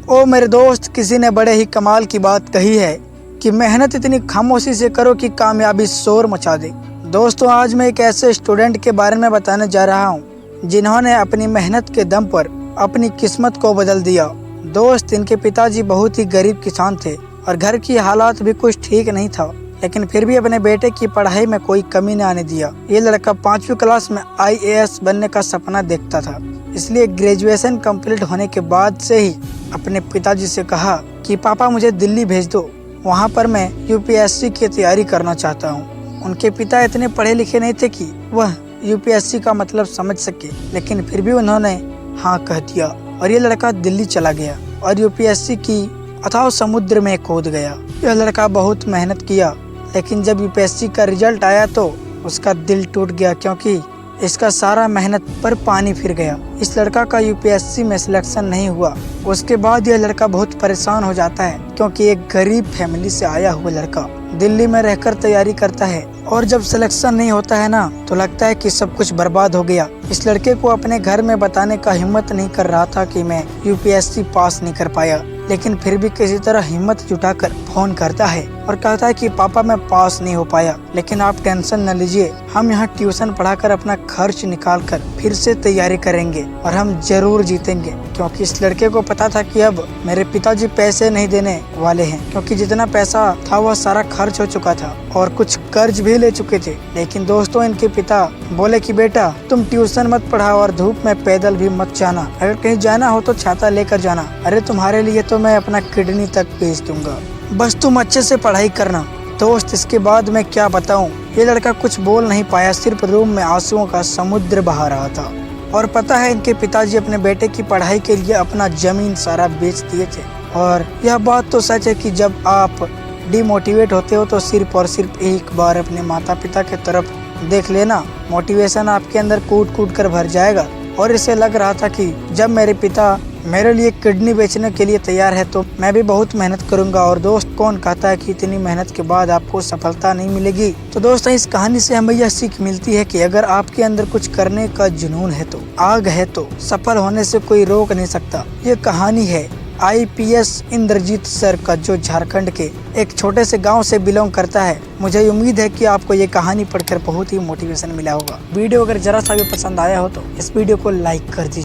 ओ मेरे दोस्त, किसी ने बड़े ही कमाल की बात कही है कि मेहनत इतनी खामोशी से करो कि कामयाबी शोर मचा दे। दोस्तों, आज मैं एक ऐसे स्टूडेंट के बारे में बताने जा रहा हूँ जिन्होंने अपनी मेहनत के दम पर अपनी किस्मत को बदल दिया। दोस्त, इनके पिताजी बहुत ही गरीब किसान थे और घर की हालात भी कुछ ठीक नहीं था, लेकिन फिर भी अपने बेटे की पढ़ाई में कोई कमी न आने दिया। ये लड़का 5वीं क्लास में IAS बनने का सपना देखता था, इसलिए ग्रेजुएशन कंप्लीट होने के बाद से ही अपने पिताजी से कहा कि पापा मुझे दिल्ली भेज दो, वहाँ पर मैं UPSC की तैयारी करना चाहता हूँ। उनके पिता इतने पढ़े लिखे नहीं थे कि वह UPSC का मतलब समझ सके, लेकिन फिर भी उन्होंने हाँ कह दिया और ये लड़का दिल्ली चला गया और UPSC की अथाह समुद्र में कूद गया। यह लड़का बहुत मेहनत किया, लेकिन जब UPSC का रिजल्ट आया तो उसका दिल टूट गया, क्योंकि इसका सारा मेहनत पर पानी फिर गया। इस लड़का का UPSC में सिलेक्शन नहीं हुआ। उसके बाद यह लड़का बहुत परेशान हो जाता है, क्योंकि एक गरीब फैमिली से आया हुआ लड़का दिल्ली में रहकर तैयारी करता है और जब सिलेक्शन नहीं होता है ना, तो लगता है कि सब कुछ बर्बाद हो गया। इस लड़के को अपने घर में बताने का हिम्मत नहीं कर रहा था कि मैं UPSC पास नहीं कर पाया, लेकिन फिर भी किसी तरह हिम्मत जुटाकर फोन करता है और कहता है कि पापा मैं पास नहीं हो पाया, लेकिन आप टेंशन न लीजिए, हम यहाँ ट्यूशन पढ़ाकर अपना खर्च निकाल कर फिर से तैयारी करेंगे और हम जरूर जीतेंगे। क्योंकि इस लड़के को पता था कि अब मेरे पिताजी पैसे नहीं देने वाले हैं, क्योंकि जितना पैसा था वह सारा खर्च हो चुका था और कुछ कर्ज भी ले चुके थे। लेकिन दोस्तों, इनके पिता बोले कि बेटा तुम ट्यूशन मत पढ़ाओ और धूप में पैदल भी मत जाना, अगर कहीं जाना हो तो छाता लेकर जाना, अरे तुम्हारे लिए तो मैं अपना किडनी तक बेच दूंगा, बस तुम अच्छे से पढ़ाई करना। दोस्त, इसके बाद मैं क्या बताऊं, ये लड़का कुछ बोल नहीं पाया, सिर्फ रूम में आंसुओं का समुद्र बहा रहा था। और पता है, इनके पिताजी अपने बेटे की पढ़ाई के लिए अपना जमीन सारा बेच दिए थे। और यह बात तो सच है कि जब आप डिमोटिवेट होते हो तो सिर्फ और सिर्फ एक बार अपने माता पिता की तरफ देख लेना, मोटिवेशन आपके अंदर कूट कूट कर भर जाएगा। और इसे लग रहा था कि जब मेरे पिता मेरे लिए किडनी बेचने के लिए तैयार है तो मैं भी बहुत मेहनत करूंगा। और दोस्त, कौन कहता है कि इतनी मेहनत के बाद आपको सफलता नहीं मिलेगी। तो दोस्तों, इस कहानी से हमें यह सीख मिलती है कि अगर आपके अंदर कुछ करने का जुनून है, तो आग है, तो सफल होने से कोई रोक नहीं सकता। ये कहानी है IPS इंद्रजीत सर का, जो झारखंड के एक छोटे से गांव से बिलोंग करता है। मुझे उम्मीद है कि आपको ये कहानी पढ़कर बहुत ही मोटिवेशन मिला होगा। वीडियो अगर जरा सा भी पसंद आया हो तो इस वीडियो को लाइक कर दीजिए।